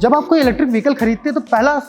जब आप कोई इलेक्ट्रिक व्हीकल खरीदते हैं तो पहला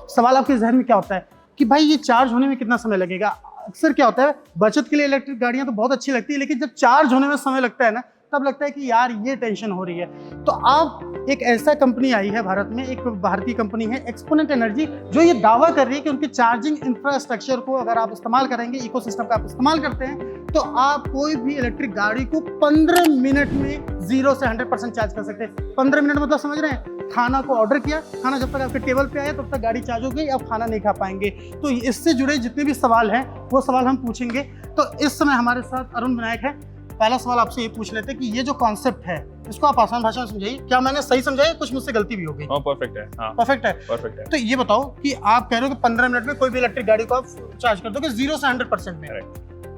सवाल आपके जहन में क्या होता है कि भाई ये चार्ज होने में कितना समय लगेगा। अक्सर क्या होता है, बचत के लिए इलेक्ट्रिक गाड़ियां तो बहुत अच्छी लगती है, लेकिन जब चार्ज होने में समय लगता है ना, तब लगता है कि यार ये टेंशन हो रही है। तो आप एक ऐसा कंपनी आई है भारत में, एक भारतीय कंपनी है एक्सपोनेंट एनर्जी, जो ये दावा कर रही है कि उनके चार्जिंग इंफ्रास्ट्रक्चर को अगर आप इस्तेमाल करेंगे, इकोसिस्टम का आप इस्तेमाल करते हैं, तो आप कोई भी इलेक्ट्रिक गाड़ी को 15 मिनट में 0 से 100% चार्ज कर सकते हैं। 15 मिनट मतलब समझ रहे हैं, खाना को ऑर्डर किया, खाना जब तक आपके टेबल पे आया तब तक गाड़ी चार्ज हो गई, आप खाना नहीं खा पाएंगे। तो इससे जुड़े जितने भी सवाल हैं वो सवाल हम पूछेंगे। तो इस समय हमारे साथ अरुण विनायक है। पहला सवाल आपसे ये पूछ लेते हैं कि ये जो कॉन्सेप्ट है इसको आप आसान भाषा में समझाइए। क्या मैंने सही समझाया, कुछ मुझसे गलती भी हो गई? परफेक्ट है। हाँ, परफेक्ट है। परफेक्ट है। तो ये बताओ कि आप कह रहे हो कि 15 मिनट में कोई भी इलेक्ट्रिक गाड़ी को आप चार्ज कर दोगे 0 से 100% में।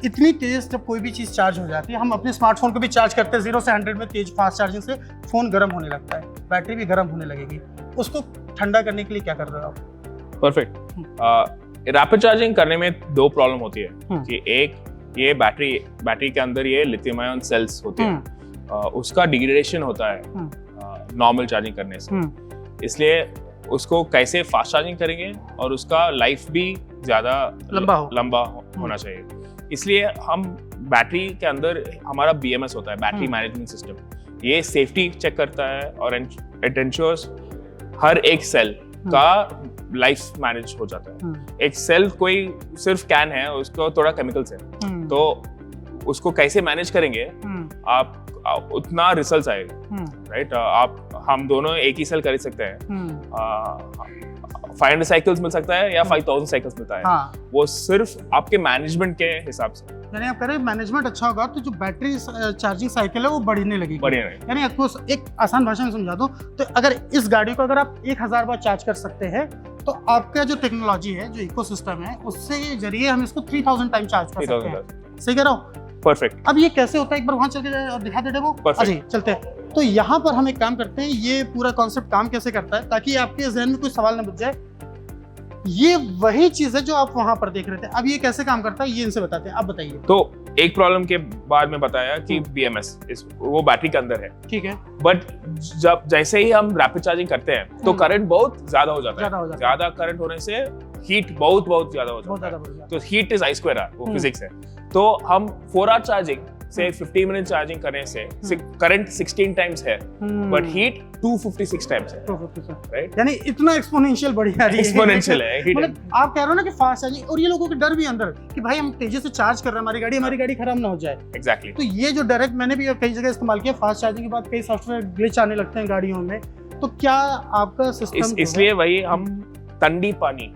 इतनी तेज जब कोई भी चीज चार्ज हो जाती है, हम अपने स्मार्टफोन को भी चार्ज करते हैं 0 से 100 में, तेज फास्ट चार्जिंग से फोन गर्म होने लगता है, बैटरी भी गर्म होने लगेगी। उसको ठंडा करने के लिए क्या कर रहे हो आप? परफेक्ट। रैपिड चार्जिंग करने में दो प्रॉब्लम होती है कि एक, ये बैटरी के अंदर ये लिथियम आयन सेल्स होते हैं, उसका डिग्रेडेशन होता है नॉर्मल चार्जिंग करने से। इसलिए उसको कैसे फास्ट चार्जिंग करेंगे और उसका लाइफ भी ज्यादा लंबा होना चाहिए। इसलिए हम बैटरी के अंदर हमारा BMS होता है, बैटरी मैनेजमेंट सिस्टम, ये सेफ्टी चेक करता है और इट एंश्योर्स हर एक सेल का लाइफ मैनेज हो जाता है। एक सेल कोई सिर्फ कैन है, उसको थोड़ा केमिकल्स है, तो उसको कैसे मैनेज करेंगे आप उतना रिजल्ट आएगा, राइट। हम दोनों एक ही सेल खरीद सकते हैं, 500 साइकिल्स मिल सकता है या 5000 साइकिल्स मिलता है। वो सिर्फ आपके मैनेजमेंट के हिसाब से। यानी आप कह रहे हैं मैनेजमेंट अच्छा होगा तो जो बैटरी चार्जिंग साइकिल है वो बढ़ने लगेगी। यानी आपको एक आसान भाषा में समझा दो तो अगर इस गाड़ी को अगर आप 1000 बार चार्ज कर सकते हैं तो आपका जो टेक्नोलॉजी है, जो इकोसिस्टम है, उससे जरिए हम इसको 3000 टाइम चार्ज कर सकते हैं। सही कह रहा हूँ? परफेक्ट। अब ये कैसे होता है, एक बार वहां चल के दिखा दे वो। अच्छा चलते हैं। तो यहाँ पर हम एक काम करते हैं, ये पूरा कॉन्सेप्ट काम कैसे करता है ताकि आपके जहन में कोई सवाल न बच जाए। ये वही चीज है जो आप वहां पर देख रहे थे। अब ये कैसे काम करता है ये इनसे बताते हैं, आप बताइए। तो एक प्रॉब्लम के बाद में बताया कि BMS वो बैटरी के अंदर है, ठीक है, बट जब जैसे ही हम रैपिड चार्जिंग करते हैं तो करंट बहुत ज्यादा हो जाता है। ज्यादा करंट होने से हीट बहुत ज्यादा हो जाता है। तो हीट इज I²R, वो फिजिक्स है। तो हम 4 आवर चार्जिंग से 50 मिनट चार्जिंग करने से करंट 16 टाइम्स है, बट हीट 256 टाइम्स है, राइट। यानी इतना एक्सपोनेंशियल बढ़ जा रही है। एक्सपोनेंशियल है हीट। मतलब आप कह रहे हो ना कि फास्ट चार्जिंग, और ये लोगों के डर भी अंदर कि भाई हम तेजी से चार्ज कर रहे हैं, हमारी गाड़ी खराब ना हो जाए। एग्जैक्टली। तो ये जो डायरेक्ट मैंने भी कई जगह इस्तेमाल किया, फास्ट चार्जिंग के बाद कई सॉफ्टवेयर ग्लिच आने लगते हैं गाड़ियों में। तो क्या आपका सिस्टम इसलिए वही हम ठंडी पानी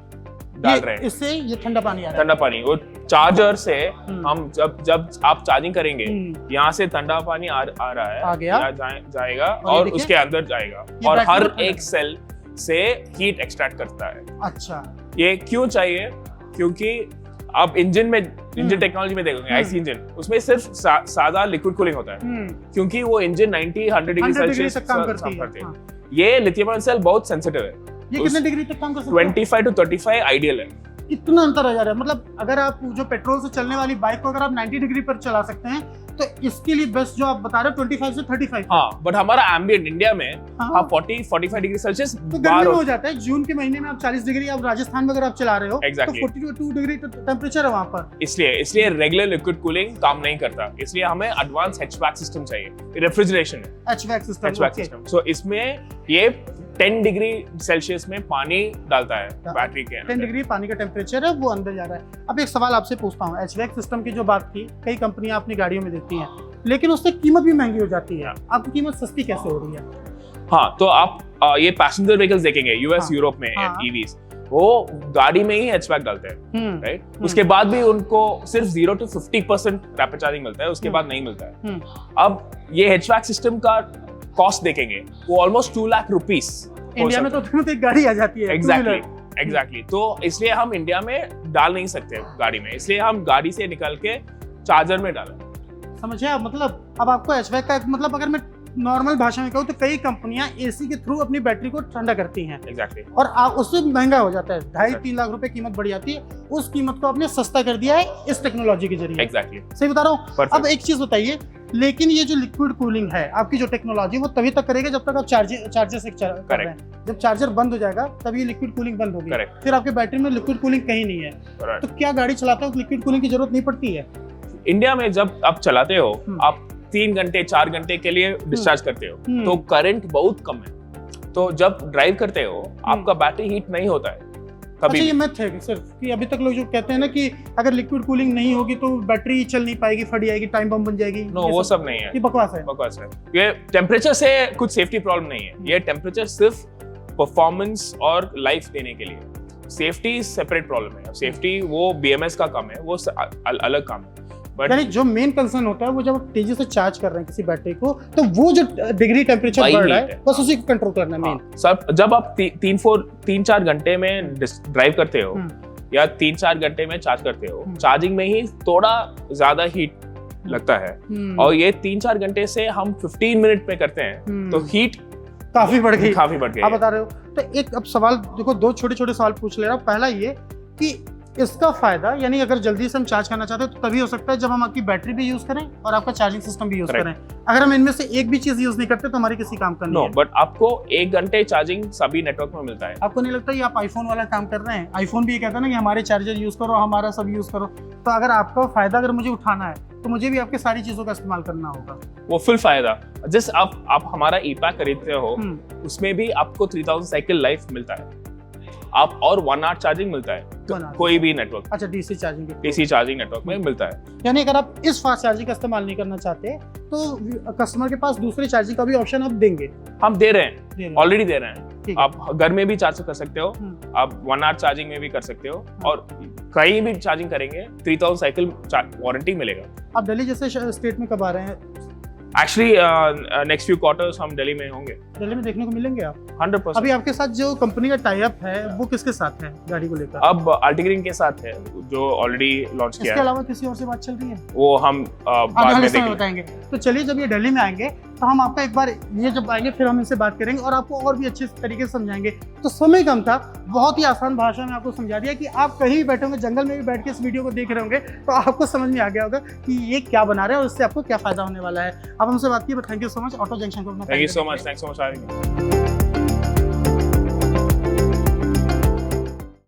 डाल रहे हैं, इससे ये ठंडा पानी आ रहा है। ठंडा पानी वो चार्जर से हम जब आप चार्जिंग करेंगे, यहाँ से ठंडा पानी आ रहा है, आ गया, जाएगा और उसके अंदर जाएगा और हर एक सेल से हीट एक्सट्रैक्ट करता है। अच्छा, ये क्यों चाहिए? क्योंकि आप इंजन टेक्नोलॉजी में देखोगे, आईसी इंजन, उसमें सिर्फ सादा लिक्विड कूलिंग होता है, क्योंकि वो इंजन 90-100 डिग्री सेल्सियस तक काम करती है। ये लिथियम आयन सेल बहुत सेंसिटिव है। ये कितने डिग्री तक काम कर सकता है? 25 to 35 आइडियल है। इतना अंतर आ जा रहा है। मतलब अगर आप जो पेट्रोल से चलने वाली बाइक को अगर आप 90 डिग्री पर चला सकते हैं तो इसके लिए बेस्ट जो आप बता रहे हो 25 से 35। हाँ, बट हमारा एम्बिएंट इंडिया में 40-45 डिग्री सेल्सियस तो गर्मी में हो जाता है। जून के महीने में आप 40 डिग्री, आप राजस्थान में अगर आप चला रहे हो exactly. तो 42 डिग्री टेम्परेचर है वहाँ पर। इसलिए रेगुलर लिक्विड कूलिंग काम नहीं करता। इसलिए हमें एडवांस HVAC सिस्टम चाहिए। रेफ्रिजरेशन है HVAC सिस्टम। सो इसमें ये 10 डिग्री सेल्सियस में पानी डालता है बैटरी के अंदर। 10 डिग्री पानी का टेम्परेचर है, वो अंदर जा रहा है। अब एक सवाल आपसे पूछता हूँ, HVAC सिस्टम की जो बात की, कई कंपनियां अपनी गाड़ियों में देती हैं, लेकिन उससे कीमत भी महंगी हो जाती है। आपकी कीमत सस्ती कैसे हो रही है? हाँ, तो आप ये पैसेंजर व्हीकल्स देखेंगे US यूरोप में, EVs, वो गाड़ी में ही HVAC डालते हैं, राइट। उसके बाद भी उनको सिर्फ 0 to 50% रैपिड चार्जिंग मिलता है, उसके बाद नहीं मिलता है। अब ये HVAC सिस्टम का कॉस्ट देखेंगे, वो ऑलमोस्ट 2 लाख रुपीस। इंडिया में तो तुरंत एक गाड़ी आ जाती है। एग्जैक्टली। तो इसलिए हम इंडिया में डाल नहीं सकते गाड़ी में, इसलिए हम गाड़ी से निकाल के चार्जर में डालें। समझे आप? मतलब अब आपको HVAC का मतलब अगर मैं नॉर्मल भाषा में कहूँ तो कई कंपनियां एसी के थ्रू अपनी बैटरी को ठंडा करती हैं। एग्जैक्टली। और उससे महंगा हो जाता है, 2.5-3 लाख रुपए कीमत बढ़ जाती है। उस कीमत को आपने सस्ता कर दिया है इस टेक्नोलॉजी के जरिए। एग्जैक्टली। सही बता रहा हूँ? अब एक चीज बताइए लेकिन ये जो लिक्विड कूलिंग है आपकी जो टेक्नोलॉजी वो तभी तक करेगा जब तक आप चार्जर से कर रहे हैं। जब चार्जर बंद हो जाएगा तब ये लिक्विड कूलिंग बंद होगी, फिर आपके बैटरी में लिक्विड कूलिंग कहीं नहीं है। तो क्या गाड़ी चलाते हो लिक्विड कूलिंग की जरूरत नहीं पड़ती है? इंडिया में जब आप चलाते हो आप 3 घंटे 4 घंटे के लिए डिस्चार्ज करते हो तो करंट बहुत कम है, तो जब ड्राइव करते हो आपका बैटरी हीट नहीं होता है कभी। अच्छा, ये मिथ है सिर्फ कि अभी तक लोग जो कहते हैं ना कि अगर लिक्विड कूलिंग नहीं होगी तो बैटरी चल नहीं पाएगी, फट जाएगी, टाइम बम बन जाएगी। नो, वो सब नहीं है, ये बकवास है। बकवास है। ये टेम्परेचर से कुछ सेफ्टी प्रॉब्लम नहीं है, ये टेम्परेचर सिर्फ परफॉर्मेंस और लाइफ देने के लिए। सेफ्टी सेपरेट प्रॉब्लम है, सेफ्टी वो BMS का काम है, वो अलग काम है। यानी जो मेन कंसर्न होता है वो जब आप तेजी से चार्ज कर रहे हैं किसी बैटरी को तो वो जो डिग्री टेम्परेचर बढ़ रहा है बस उसी को कंट्रोल करना है मेन। सब जब आप 3-4 घंटे में ड्राइव करते हो या 3-4 घंटे में चार्ज करते हो, चार्जिंग में ही थोड़ा ज्यादा हीट लगता है, और ये 3-4 घंटे से हम 15 मिनट में करते हैं तो हीट काफी बढ़ गई। आप बता रहे हो। तो एक अब सवाल देखो, 2 छोटे-छोटे सवाल पूछ ले रहा हूँ। पहला ये कि इसका फायदा यानी अगर जल्दी से हम चार्ज करना चाहते हैं तो तभी हो सकता है जब हम आपकी बैटरी भी यूज करें और आपका चार्जिंग सिस्टम भी यूज करें। अगर हम इनमें से एक भी चीज यूज नहीं करते तो हमारी किसी काम का नहीं है। बट आपको 1 घंटे चार्जिंग सभी नेटवर्क में मिलता है। आपको नहीं लगता ये आप आईफोन वाला काम कर रहे हैं? आईफोन भी ये कहता है ना कि हमारे चार्जर यूज करो, हमारा सब यूज करो। तो अगर आपका फायदा अगर मुझे उठाना है तो मुझे भी आपके सारी चीजों का इस्तेमाल करना होगा। वो फुल फायदा, जिस आप हमारा ई-पैक खरीदते हो उसमें भी आपको 3000 साइकिल लाइफ मिलता है, आप और 1 आवर चार्जिंग मिलता है कोई भी नेटवर्क। अच्छा, डीसी चार्जिंग नेटवर्क में मिलता है। यानी अगर आप इस फास्ट चार्जिंग का इस्तेमाल नहीं करना चाहते तो कस्टमर के पास दूसरी चार्जिंग का भी ऑप्शन आप देंगे? हम दे रहे हैं, ऑलरेडी दे रहे हैं। आप घर में भी चार्ज कर सकते हो, आप 1 आवर चार्जिंग में भी कर सकते हो, और कहीं भी चार्जिंग करेंगे 3000 साइकिल वारंटी मिलेगा। आप दिल्ली जैसे स्टेट में कब आ रहे हैं? एक्चुअली नेक्स्ट फ्यू क्वार्टर्स हम दिल्ली में होंगे। दिल्ली में देखने को मिलेंगे आप? 100%। अभी आपके साथ जो कंपनी का टाई अप है वो किसके साथ है गाड़ी को लेकर? अब अल्टीग्रीन के साथ है जो ऑलरेडी लॉन्च किया है। इसके अलावा किसी और से बात चल रही है? वो हम बाद में बताएंगे। तो चलिए, जब ये दिल्ली में आएंगे तो हम आपको एक बार ये जब आएंगे फिर हम इनसे बात करेंगे और आपको और भी अच्छे तरीके से समझाएंगे। तो समय कम था, बहुत ही आसान भाषा में आपको समझा दिया कि आप कहीं भी बैठे होंगे, जंगल में भी बैठ के इस वीडियो को देख रहे होंगे तो आपको समझ में आ गया होगा कि ये क्या बना रहे हैं और इससे आपको क्या फायदा होने वाला है। आप हमसे बात की, thank you so much. Auto Junction को thank you so much, thanks so much.